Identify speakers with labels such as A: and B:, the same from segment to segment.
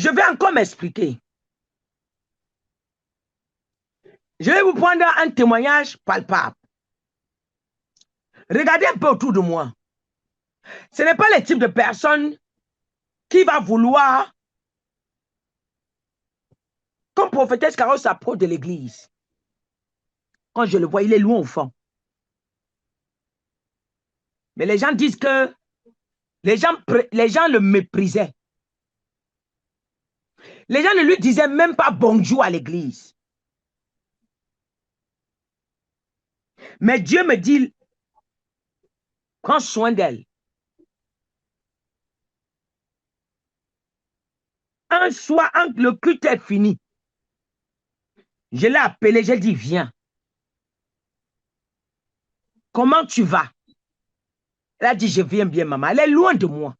A: Je vais encore m'expliquer. Je vais vous prendre un témoignage palpable. Regardez un peu autour de moi. Ce n'est pas le type de personne qui va vouloir, comme prophétesse Carole s'approche de l'église. Quand je le vois, il est loin au fond. Mais les gens disent que les gens le méprisaient. Les gens ne lui disaient même pas bonjour à l'église. Mais Dieu me dit, prends soin d'elle. Un soir, le culte est fini. Je l'ai appelée, j'ai dit, viens. Comment tu vas? Elle a dit, je viens bien, maman. Elle est loin de moi.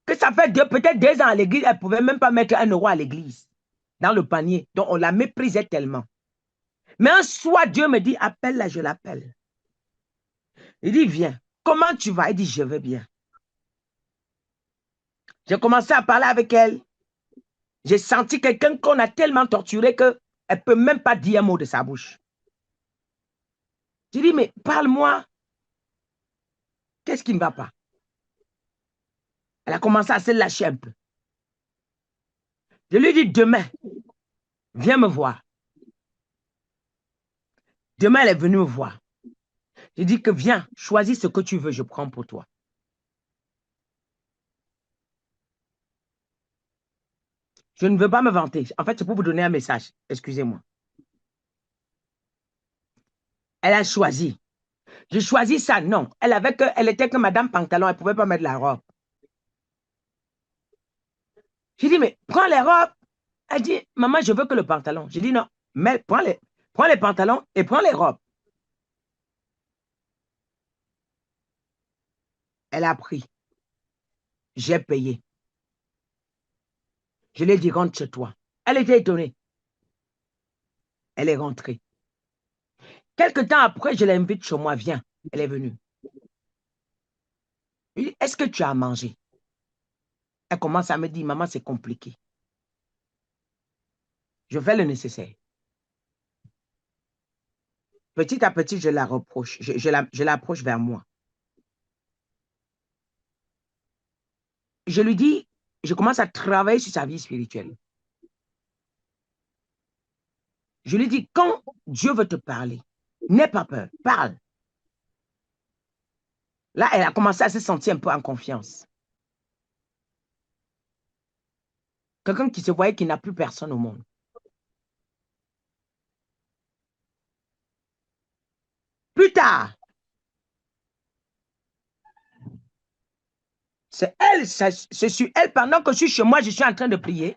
A: Que ça fait peut-être 2 ans à l'église, elle ne pouvait même pas mettre 1 euro à l'église, dans le panier. Donc, on la méprisait tellement. Mais un soir, Dieu me dit, appelle-la, je l'appelle. Il dit, viens. Comment tu vas? Elle dit, je vais bien. J'ai commencé à parler avec elle. J'ai senti quelqu'un qu'on a tellement torturé qu'elle ne peut même pas dire un mot de sa bouche. J'ai dit, mais parle-moi. Qu'est-ce qui ne va pas? Elle a commencé à se lâcher un peu. Je lui ai dit, demain, viens me voir. Demain, elle est venue me voir. J'ai dit que viens, choisis ce que tu veux, je prends pour toi. Je ne veux pas me vanter. En fait, c'est pour vous donner un message. Excusez-moi. Elle a choisi. J'ai choisi ça. Non. Elle était que Madame Pantalon. Elle ne pouvait pas mettre la robe. J'ai dit, mais prends les robes. Elle dit, maman, je veux que le pantalon. J'ai dit, non. Mais prends les pantalons et prends les robes. Elle a pris. J'ai payé. Je lui ai dit, rentre chez toi. Elle était étonnée. Elle est rentrée. Quelque temps après, je l'invite chez moi. Viens. Elle est venue. Je lui ai dit, est-ce que tu as mangé? Elle commence à me dire, maman, c'est compliqué. Je fais le nécessaire. Petit à petit, je la reproche. Je l'approche vers moi. Je lui dis, je commence à travailler sur sa vie spirituelle. Je lui dis, quand Dieu veut te parler, n'aie pas peur, parle. Là, elle a commencé à se sentir un peu en confiance. Quelqu'un qui se voyait qu'il n'a plus personne au monde. Plus tard, c'est elle, c'est sur elle, pendant que je suis chez moi, je suis en train de prier.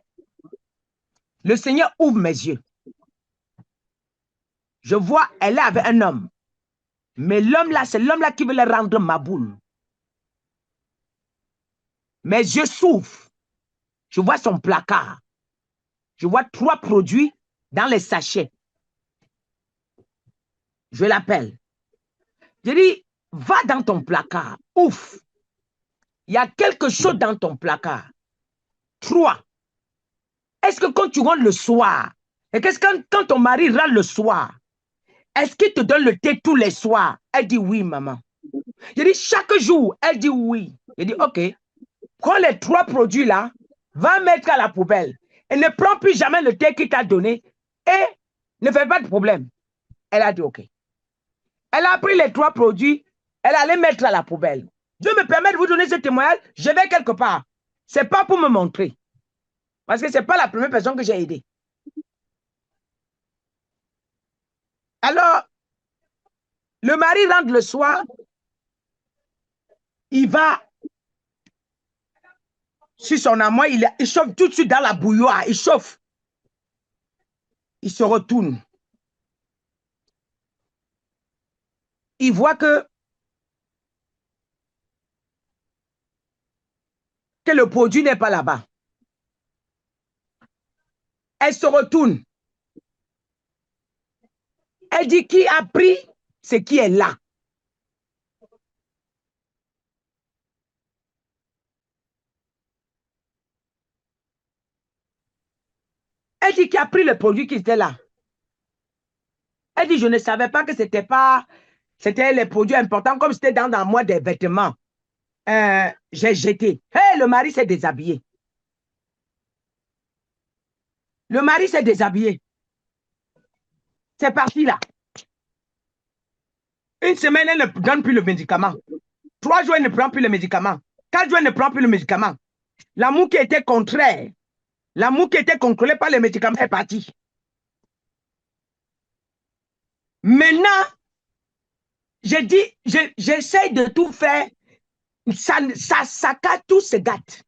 A: Le Seigneur ouvre mes yeux. Je vois, elle est avec un homme. Mais l'homme là, c'est l'homme là qui veut le rendre ma boule. Mes yeux s'ouvrent. Je vois son placard. Je vois 3 produits dans les sachets. Je l'appelle. Je dis, va dans ton placard. Ouf. Il y a quelque chose dans ton placard. 3. Est-ce que quand tu rentres le soir, et qu'est-ce que quand ton mari rentre le soir, est-ce qu'il te donne le thé tous les soirs? Elle dit oui, maman. Je dis chaque jour. Elle dit oui. Je dis ok. Prends les 3 produits là, va mettre à la poubelle. Et ne prends plus jamais le thé qu'il t'a donné et ne fais pas de problème. Elle a dit ok. Elle a pris les 3 produits, elle allait mettre à la poubelle. Dieu me permet de vous donner ce témoignage, je vais quelque part. Ce n'est pas pour me montrer. Parce que ce n'est pas la première personne que j'ai aidée. Alors, le mari rentre le soir, il va sur son amour, il chauffe tout de suite dans la bouilloire, il chauffe. Il se retourne. Il voit que le produit n'est pas là-bas. Elle se retourne. Elle dit qui a pris ce qui est là. Elle dit qu'il a pris le produit qui était là. Elle dit, je ne savais pas que c'était les produits importants, comme c'était dans moi des vêtements. J'ai jeté. Hey, le mari s'est déshabillé. Le mari s'est déshabillé. C'est parti là. Une semaine, elle ne donne plus le médicament. 3 jours, elle ne prend plus le médicament. 4 jours, elle ne prend plus le médicament. L'amour qui était contraire, l'amour qui était contrôlé par les médicaments est parti. Maintenant, j'essaie de tout faire. Ça saccade, tout se gâte.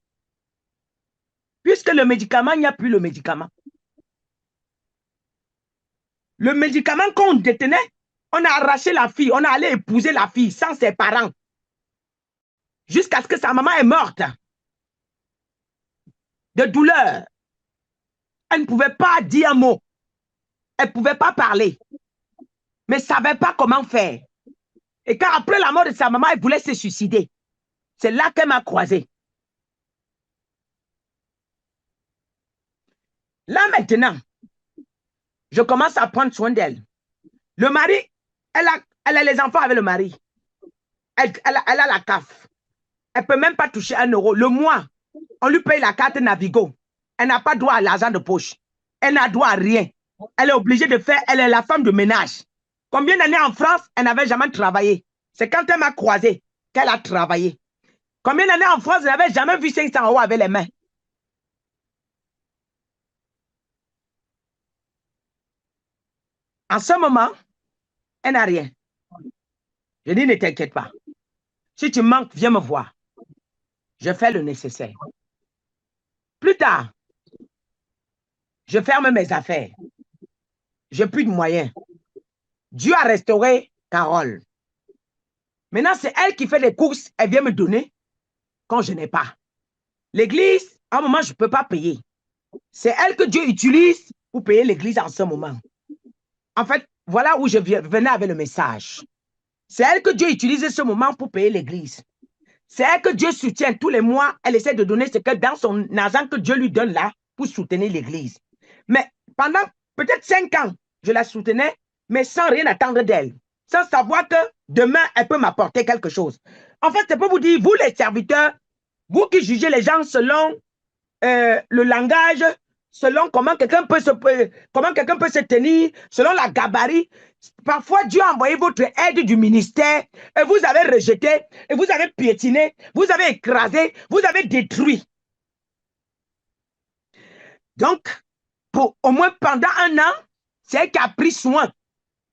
A: Puisque le médicament, il n'y a plus le médicament. Le médicament qu'on détenait, on a arraché la fille, on a allé épouser la fille sans ses parents. Jusqu'à ce que sa maman est morte. De douleur. Elle ne pouvait pas dire un mot. Elle ne pouvait pas parler. Mais ne savait pas comment faire. Et quand après la mort de sa maman, elle voulait se suicider. C'est là qu'elle m'a croisé. Là maintenant, je commence à prendre soin d'elle. Le mari, elle a les enfants avec le mari. Elle a la CAF. Elle ne peut même pas toucher 1 euro. Le mois, on lui paye la carte Navigo. Elle n'a pas droit à l'argent de poche. Elle n'a droit à rien. Elle est obligée de faire, elle est la femme de ménage. Combien d'années en France, elle n'avait jamais travaillé? C'est quand elle m'a croisé qu'elle a travaillé. Combien d'années en France, elle n'avait jamais vu 500 euros avec les mains? En ce moment, elle n'a rien. Je dis, ne t'inquiète pas. Si tu manques, viens me voir. Je fais le nécessaire. Plus tard, je ferme mes affaires. Je n'ai plus de moyens. Dieu a restauré Carole. Maintenant, c'est elle qui fait les courses. Elle vient me donner quand je n'ai pas. L'église, à un moment, je ne peux pas payer. C'est elle que Dieu utilise pour payer l'église en ce moment. En fait, voilà où je venais avec le message. C'est elle que Dieu utilise ce moment pour payer l'église. C'est elle que Dieu soutient tous les mois. Elle essaie de donner ce que dans son argent que Dieu lui donne là pour soutenir l'église. Mais pendant peut-être 5 ans, je la soutenais, mais sans rien attendre d'elle. Sans savoir que demain, elle peut m'apporter quelque chose. En fait, c'est pour vous dire, vous les serviteurs, vous qui jugez les gens selon le langage, selon comment quelqu'un peut se tenir, selon la gabarit. Parfois, Dieu a envoyé votre aide du ministère et vous avez rejeté, et vous avez piétiné, vous avez écrasé, vous avez détruit. Donc, au moins pendant 1 an, c'est elle qui a pris soin.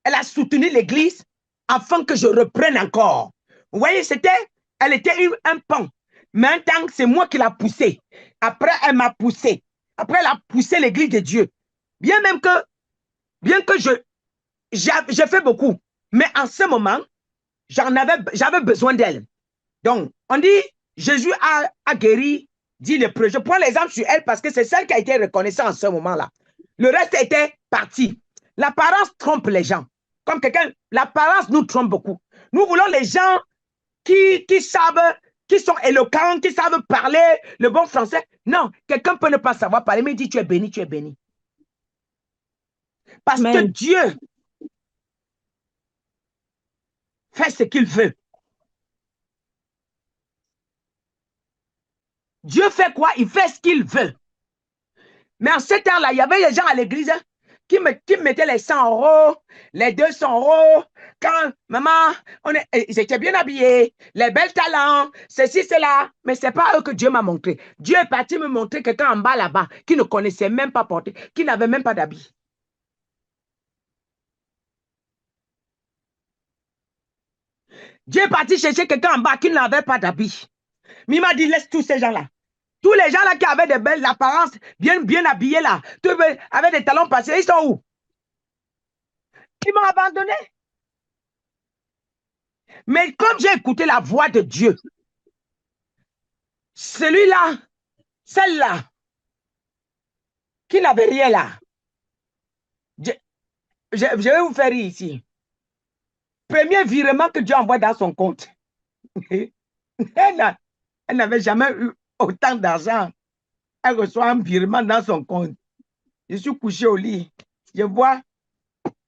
A: Elle a soutenu l'église afin que je reprenne encore. Vous voyez, elle était un pont. Mais un temps, c'est moi qui l'ai poussée. Après, elle m'a poussé. Après, elle a poussé l'église de Dieu. Bien que j'ai fait beaucoup. Mais en ce moment, j'avais besoin d'elle. Donc, on dit, Jésus a guéri, dit le preux. Je prends l'exemple sur elle parce que c'est celle qui a été reconnaissante en ce moment-là. Le reste était parti. L'apparence trompe les gens. Comme quelqu'un, l'apparence nous trompe beaucoup. Nous voulons les gens qui savent, qui sont éloquents, qui savent parler le bon français. Non, quelqu'un peut ne pas savoir parler, mais il dit tu es béni, tu es béni. Parce que Dieu fait ce qu'il veut. Dieu fait quoi? Il fait ce qu'il veut. Mais en ce temps-là, il y avait des gens à l'église qui mettaient les 100 euros, les 200 euros. Quand, maman, ils étaient bien habillés, les belles talents, ceci, cela. Mais ce n'est pas eux que Dieu m'a montré. Dieu est parti me montrer quelqu'un en bas là-bas qui ne connaissait même pas porter, qui n'avait même pas d'habit. Dieu est parti chercher quelqu'un en bas qui n'avait pas d'habit. Mais il m'a dit, laisse tous ces gens-là. Tous les gens là qui avaient de belles apparences, bien habillés là, avec des talons passés, ils sont où? Ils m'ont abandonné. Mais comme j'ai écouté la voix de Dieu, celui-là, celle-là, qui n'avait rien là, je vais vous faire rire ici. Premier virement que Dieu envoie dans son compte. Elle n'avait jamais eu autant d'argent. Elle reçoit un virement dans son compte. Je suis couché au lit. Je vois,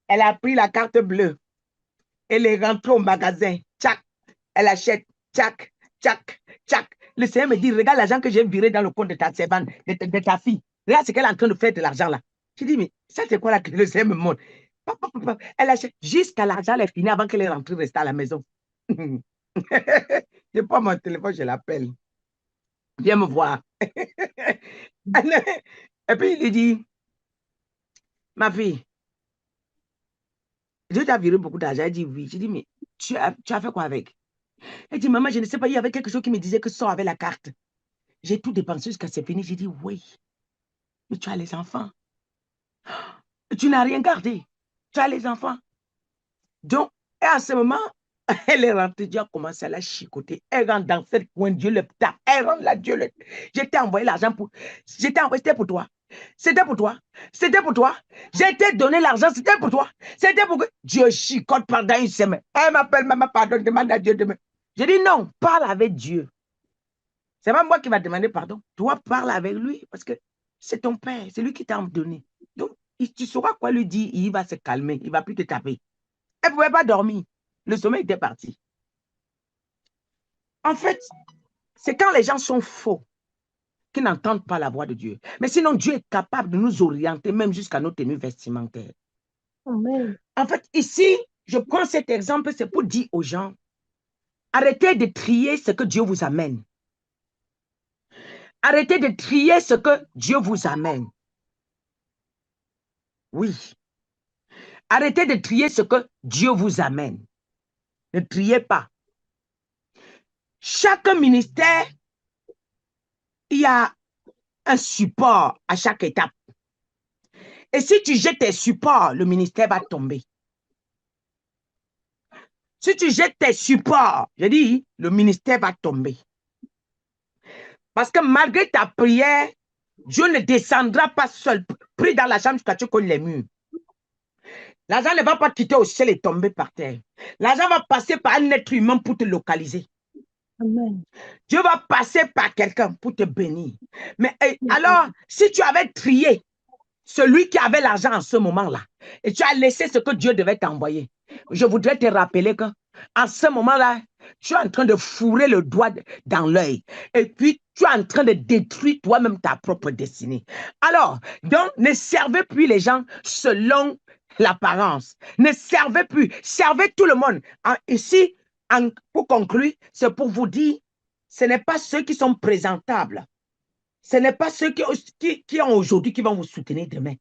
A: elle a pris la carte bleue. Elle est rentrée au magasin. Tchac, elle achète. Tchac, tchac, tchac. Le Seigneur me dit, regarde l'argent que j'ai viré dans le compte de ta servante, de ta fille. Regarde ce qu'elle est en train de faire de l'argent là. Je dis, mais ça c'est quoi là que le Seigneur me montre? Elle achète jusqu'à l'argent, elle est finie avant qu'elle est rentrée rester à la maison. Je prends mon téléphone, je l'appelle. Viens me voir. Et puis il lui dit, ma fille, Dieu t'a viré beaucoup d'argent. Elle dit oui. Je dis, mais tu as fait quoi avec? Elle dit, maman, je ne sais pas, il y avait quelque chose qui me disait que sors avec la carte. J'ai tout dépensé jusqu'à c'est fini. J'ai dit, oui, mais tu as les enfants. Tu n'as rien gardé. Tu as les enfants. Donc, et à ce moment, elle est rentrée, Dieu a commencé à la chicoter. Elle rentre dans cette coin, Dieu le tape. Elle rentre là, Dieu le... Je t'ai envoyé l'argent pour... Je t'ai envoyé, c'était pour toi. C'était pour toi. C'était pour toi. J'ai t'ai donné l'argent, c'était pour toi. C'était pour que... Dieu chicote pendant une semaine. Elle m'appelle, maman, pardon, demande à Dieu demain. Je dis non, parle avec Dieu. C'est pas moi qui va demander pardon. Toi, parle avec lui parce que c'est ton père. C'est lui qui t'a donné. Donc, tu sauras quoi lui dire. Il va se calmer. Il ne va plus te taper. Elle ne pouvait pas dormir. Le sommeil était parti. En fait, c'est quand les gens sont faux qu'ils n'entendent pas la voix de Dieu. Mais sinon, Dieu est capable de nous orienter même jusqu'à nos tenues vestimentaires.
B: Amen.
A: En fait, ici, je prends cet exemple, c'est pour dire aux gens, arrêtez de trier ce que Dieu vous amène. Arrêtez de trier ce que Dieu vous amène. Oui. Arrêtez de trier ce que Dieu vous amène. Ne triez pas. Chaque ministère, il y a un support à chaque étape. Et si tu jettes tes supports, le ministère va tomber. Si tu jettes tes supports, je dis, le ministère va tomber. Parce que malgré ta prière, Dieu ne descendra pas seul, pris dans la chambre jusqu'à ce que tu connais les murs. L'argent ne va pas quitter au ciel et tomber par terre. L'argent va passer par un être humain pour te localiser.
B: Amen.
A: Dieu va passer par quelqu'un pour te bénir. Mais alors, si tu avais trié celui qui avait l'argent en ce moment-là, et tu as laissé ce que Dieu devait t'envoyer, je voudrais te rappeler que en ce moment-là, tu es en train de fourrer le doigt dans l'œil. Et puis, tu es en train de détruire toi-même ta propre destinée. Alors, donc, ne servez plus les gens selon l'apparence. Ne servez plus. Servez tout le monde. Ici, pour conclure, c'est pour vous dire, ce n'est pas ceux qui sont présentables. Ce n'est pas ceux qui ont aujourd'hui qui vont vous soutenir demain.